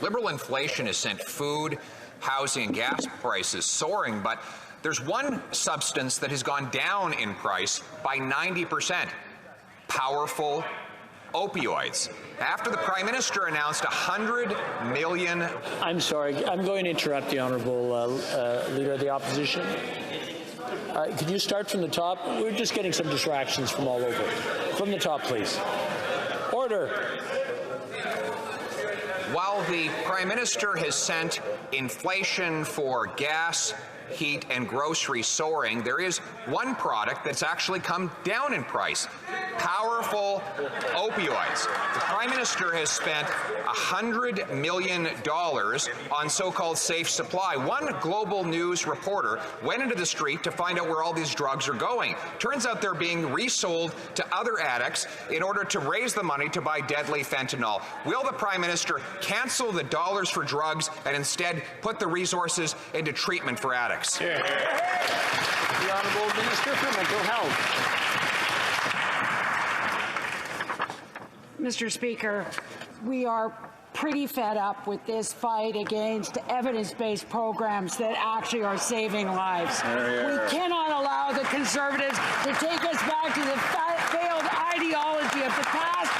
Liberal inflation has sent food, housing, and gas prices soaring, but there's one substance that has gone down in price by 90%. Powerful opioids. After the Prime Minister announced $100 million. I'm sorry, I'm going to interrupt the Honourable Leader of the Opposition. Could you start from the top? We're just getting some distractions from all over. From the top, please. Order. While the Prime Minister has sent inflation for gas, heat, and groceries soaring, there is one product that's actually come down in price: powerful opioids. The Prime Minister has spent $100 million on so-called safe supply. One Global News reporter went into the street to find out where all these drugs are going. Turns out they're being resold to other addicts in order to raise the money to buy deadly fentanyl. Will the Prime Minister cancel the dollars for drugs and instead put the resources into treatment for addicts? Yeah. The Honourable Minister for Mental Health. Mr. Speaker, we are pretty fed up with this fight against evidence-based programs that actually are saving lives. We cannot allow the Conservatives to take us back to the failed ideology of the past.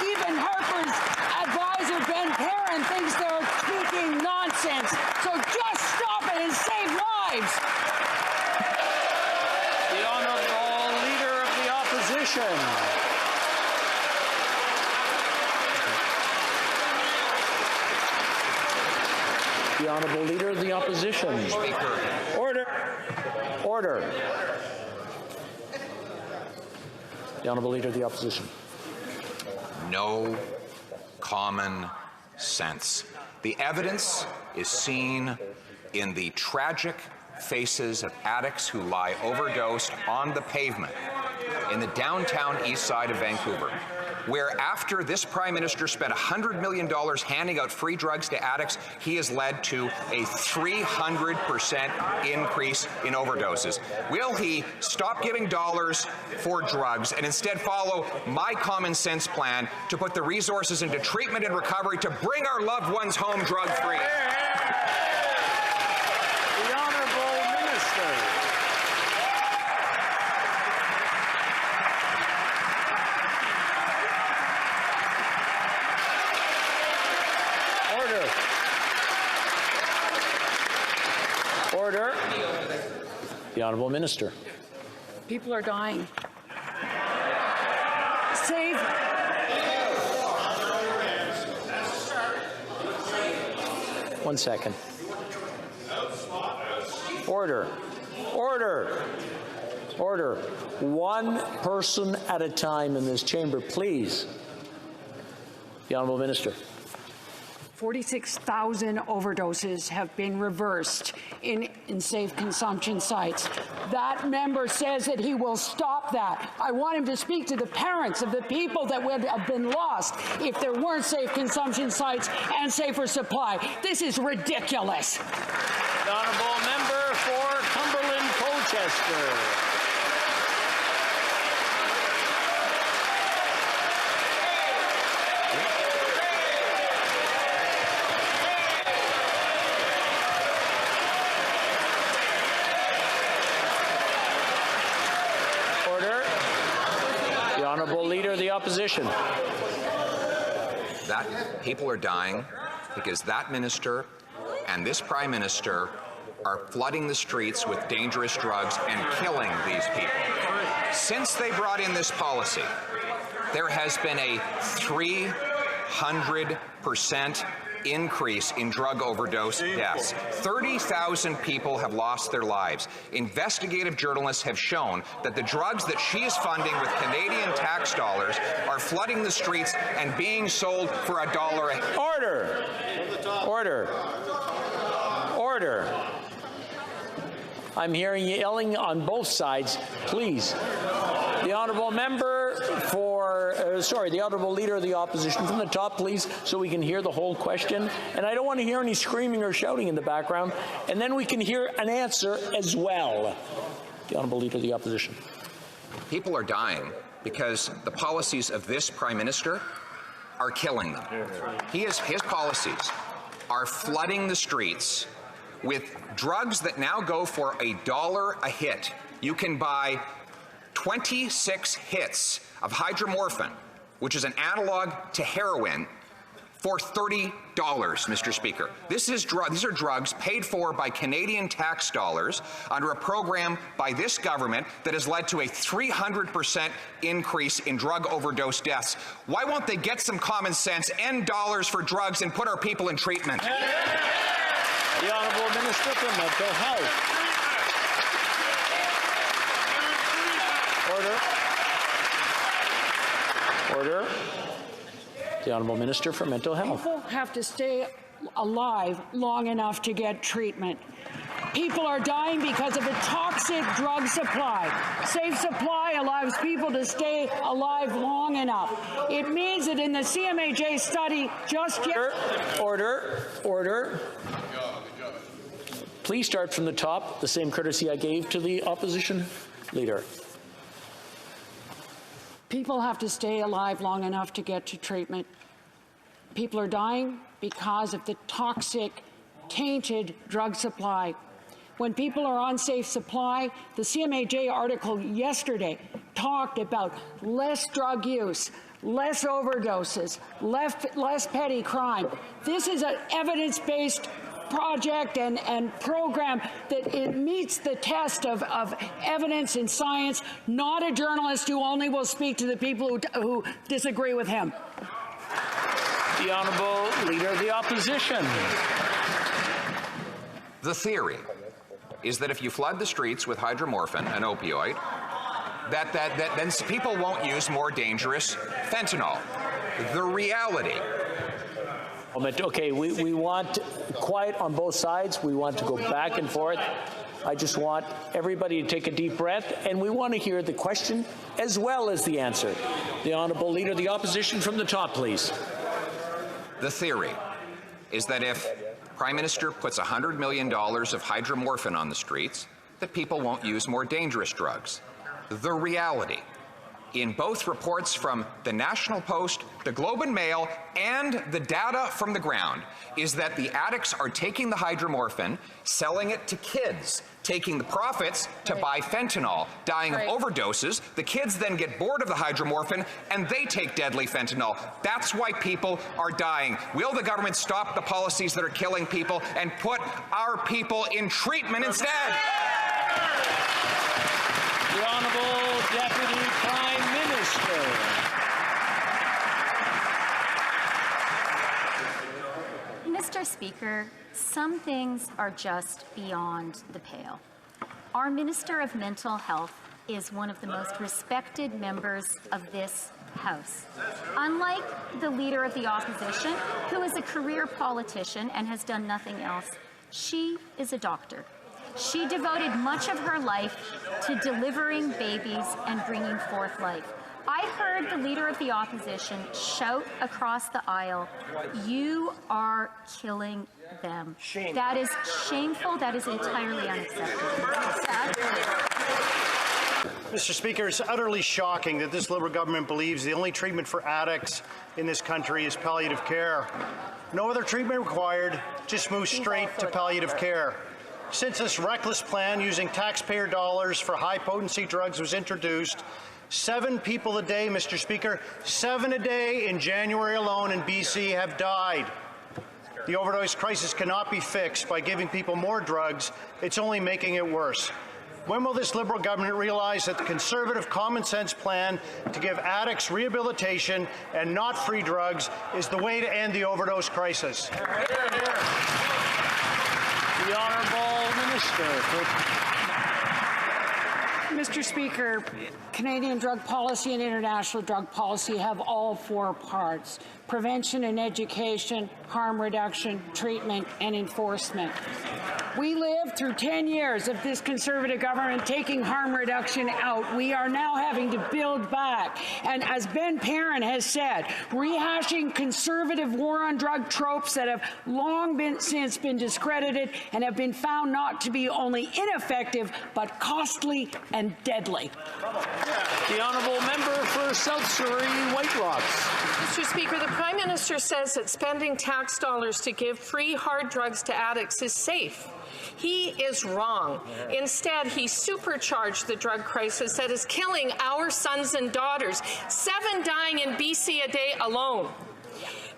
Even Harper's advisor, Ben Perrin, thinks they're speaking nonsense. So just stop it and save lives. The Honourable Leader of the Opposition. The Honourable Leader of the Opposition. Speaker. Order. Order. The Honourable Leader of the Opposition. No common sense. The evidence is seen in the tragic faces of addicts who lie overdosed on the pavement in the downtown east side of Vancouver, where after this Prime Minister spent $100 million handing out free drugs to addicts, he has led to a 300% increase in overdoses. Will he stop giving dollars for drugs and instead follow my common sense plan to put the resources into treatment and recovery to bring our loved ones home drug-free? The Honourable Minister. Order. The Honourable Minister. People are dying. Save. One second. Order. Order. Order. One person at a time in this chamber, please. The Honourable Minister. 46,000 overdoses have been reversed in safe consumption sites. That member says that he will stop that. I want him to speak to the parents of the people that would have been lost if there weren't safe consumption sites and safer supply. This is ridiculous. The Honourable Member for Cumberland-Colchester. Honourable Leader of the Opposition. That people are dying because that minister and this Prime Minister are flooding the streets with dangerous drugs and killing these people. Since they brought in this policy, there has been a 300% increase in drug overdose deaths. 30,000 people have lost their lives. Investigative journalists have shown that the drugs that she is funding with Canadian tax dollars are flooding the streets and being sold for $1. Order. Order. Order. I'm hearing yelling on both sides. Please. The Honourable Member for, the Honourable Leader of the Opposition from the top, please, so we can hear the whole question. And I don't want to hear any screaming or shouting in the background. And then we can hear an answer as well. The Honourable Leader of the Opposition. People are dying because the policies of this Prime Minister are killing them. His policies are flooding the streets with drugs that now go for $1 a hit. You can buy 26 hits of hydromorphine, which is an analog to heroin, for $30, Mr. Speaker. These are drugs paid for by Canadian tax dollars under a program by this government that has led to a 300% increase in drug overdose deaths. Why won't they get some common sense, end dollars for drugs, and put our people in treatment? The Honourable Minister for Mental Health. Order. The Honourable Minister for Mental Health. People have to stay alive long enough to get treatment. People are dying because of a toxic drug supply. Safe supply allows people to stay alive long enough. It means that in the CMAJ study just Order. Please start from the top, the same courtesy I gave to the opposition leader. People have to stay alive long enough to get to treatment. People are dying because of the toxic, tainted drug supply. When people are on safe supply, the CMAJ article yesterday talked about less drug use, less overdoses, less petty crime. This is an evidence-based project and program that it meets the test of evidence and science, not a journalist who only will speak to the people who disagree with him. The Honourable Leader of the Opposition. The theory is that if you flood the streets with hydromorphine, an opioid, that then people won't use more dangerous fentanyl. The reality. Okay, we want quiet on both sides. We want to go back and forth. I just want everybody to take a deep breath, and we want to hear the question as well as the answer. The Honourable Leader of the Opposition from the top, please. The theory is that if Prime Minister puts $100 million of hydromorphine on the streets, that people won't use more dangerous drugs. The reality, in both reports from the National Post, the Globe and Mail, and the data from the ground, is that the addicts are taking the hydromorphine, selling it to kids, taking the profits to buy fentanyl, dying of overdoses. The kids then get bored of the hydromorphine, and they take deadly fentanyl. That's why people are dying. Will the government stop the policies that are killing people and put our people in treatment instead? The Honourable Deputy Prime Minister. Mr. Speaker, some things are just beyond the pale. Our Minister of Mental Health is one of the most respected members of this House. Unlike the Leader of the Opposition, who is a career politician and has done nothing else, she is a doctor. She devoted much of her life to delivering babies and bringing forth life. I heard the Leader of the Opposition shout across the aisle, "You are killing them." Shame. That is shameful. That is entirely unacceptable. Mr. Speaker, it's utterly shocking that this Liberal government believes the only treatment for addicts in this country is palliative care. No other treatment required, just move straight to palliative care. Since this reckless plan using taxpayer dollars for high-potency drugs was introduced, 7 people a day, Mr. Speaker, 7 a day in January alone in BC have died. The overdose crisis cannot be fixed by giving people more drugs. It's only making it worse. When will this Liberal government realize that the Conservative common sense plan to give addicts rehabilitation and not free drugs is the way to end the overdose crisis? The Honourable Minister. Mr. Speaker, Canadian drug policy and international drug policy have all 4 parts: prevention and education, harm reduction, treatment, and enforcement. We lived through 10 years of this Conservative government taking harm reduction out. We are now having to build back. And as Ben Perrin has said, rehashing Conservative war on drug tropes that have long since been discredited and have been found not to be only ineffective, but costly and deadly. The honourable member for South Surrey, White Rocks. Mr. Speaker, the Prime Minister says that spending tax dollars to give free hard drugs to addicts is safe. He is wrong. Instead, he supercharged the drug crisis that is killing our sons and daughters, 7 dying in BC a day alone.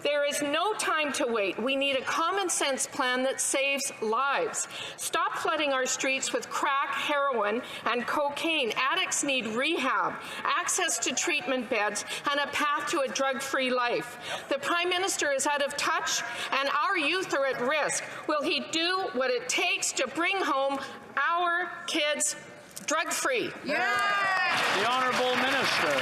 There is no time to wait. We need a common sense plan that saves lives. Stop flooding our streets with crack, heroin, and cocaine. Addicts need rehab, access to treatment beds, and a path to a drug-free life. The Prime Minister is out of touch, and our youth are at risk. Will he do what it takes to bring home our kids drug-free? Yeah! The honourable minister.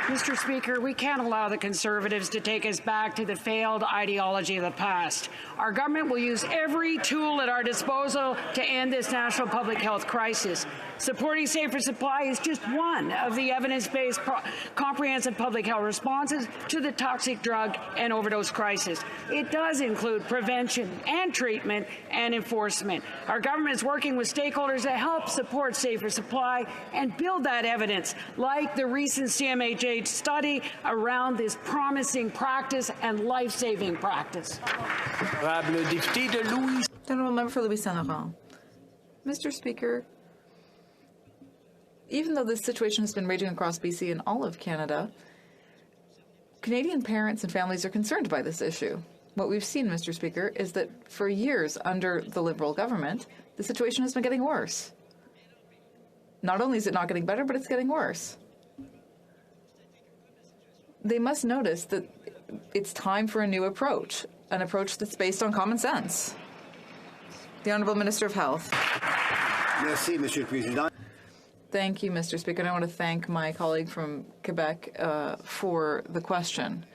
Mr. Speaker, we can't allow the Conservatives to take us back to the failed ideology of the past. Our government will use every tool at our disposal to end this national public health crisis. Supporting safer supply is just one of the evidence-based comprehensive public health responses to the toxic drug and overdose crisis. It does include prevention and treatment and enforcement. Our government is working with stakeholders to help support safer supply and build that evidence, like the recent CMHA study around this promising practice and life-saving practice. Honourable Member for Louis Saint-Laurent. Mr. Speaker, even though this situation has been raging across BC and all of Canada, Canadian parents and families are concerned by this issue. What we've seen, Mr. Speaker, is that for years under the Liberal government, the situation has been getting worse. Not only is it not getting better, but it's getting worse. They must notice that it's time for a new approach, an approach that's based on common sense. The Honourable Minister of Health. Merci, Monsieur le Président. Thank you, Mr. Speaker. And I want to thank my colleague from Quebec for the question.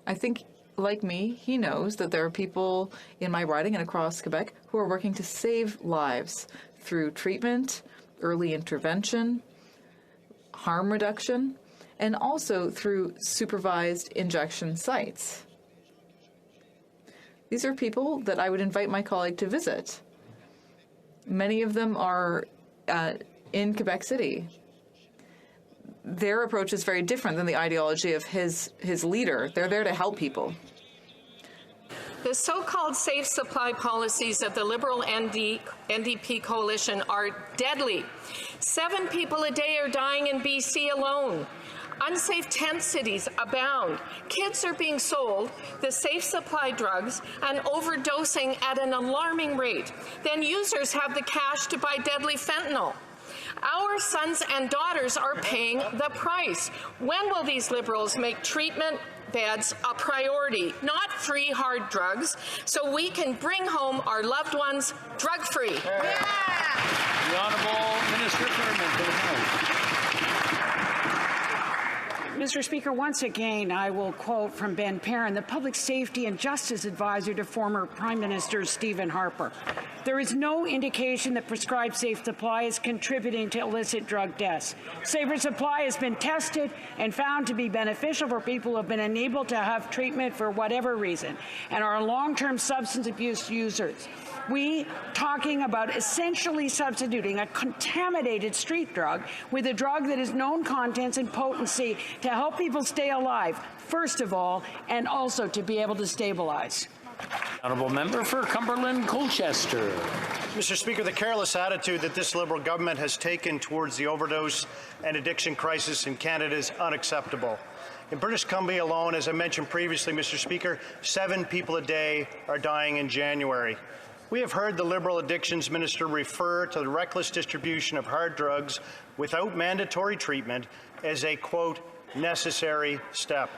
I think, like me, he knows that there are people in my riding and across Quebec who are working to save lives through treatment, early intervention, harm reduction, and also through supervised injection sites. These are people that I would invite my colleague to visit. Many of them are in Quebec City. Their approach is very different than the ideology of his leader. They're there to help people. The so-called safe supply policies of the Liberal-NDP coalition are deadly. 7 people a day are dying in BC alone. Unsafe tent cities abound. Kids are being sold the safe supply drugs and overdosing at an alarming rate. Then users have the cash to buy deadly fentanyl. Our sons and daughters are paying the price. When will these Liberals make treatment beds a priority, not free hard drugs, so we can bring home our loved ones drug-free? Yeah. The Honourable Minister for Mental Health. Mr. Speaker, once again, I will quote from Ben Perrin, the Public Safety and Justice Advisor to former Prime Minister Stephen Harper. There is no indication that prescribed safe supply is contributing to illicit drug deaths. Safer supply has been tested and found to be beneficial for people who have been unable to have treatment for whatever reason and are long-term substance abuse users. We talking about essentially substituting a contaminated street drug with a drug that has known contents and potency to help people stay alive, first of all, and also to be able to stabilize. Honourable Member for Cumberland Colchester. Mr. Speaker, the careless attitude that this Liberal government has taken towards the overdose and addiction crisis in Canada is unacceptable. In British Columbia alone, as I mentioned previously, Mr. Speaker, 7 people a day are dying in January. We have heard the Liberal Addictions Minister refer to the reckless distribution of hard drugs without mandatory treatment as a, quote, necessary step.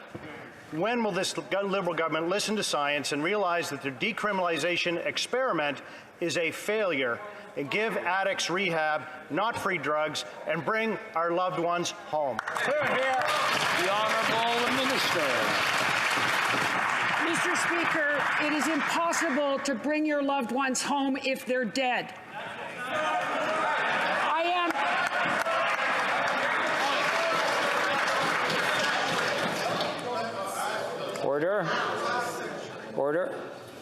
When will this Liberal government listen to science and realize that their decriminalization experiment is a failure and give addicts rehab, not free drugs, and bring our loved ones home? The Honourable Minister. Mr. Speaker, it is impossible to bring your loved ones home if they're dead. I am. Order. Order.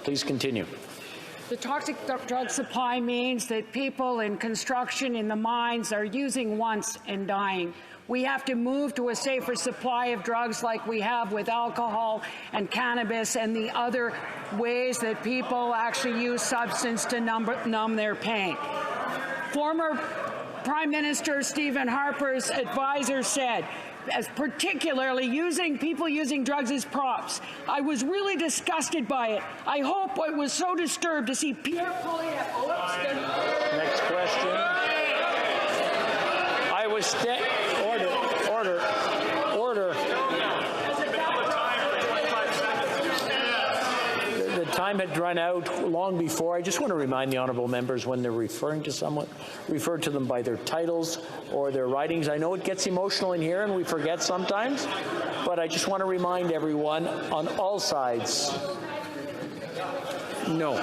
Please continue. The toxic drug supply means that people in construction, in the mines, are using once and dying. We have to move to a safer supply of drugs like we have with alcohol and cannabis and the other ways that people actually use substance to numb their pain. Former Prime Minister Stephen Harper's advisor said, as particularly people using drugs as props. I was really disgusted by it. I hope I was so disturbed to see Pierre Poilievre. Next question. I was order. The time had run out long before. I just want to remind the honourable members when they're referring to someone, refer to them by their titles or their writings. I know it gets emotional in here and we forget sometimes, but I just want to remind everyone on all sides. No.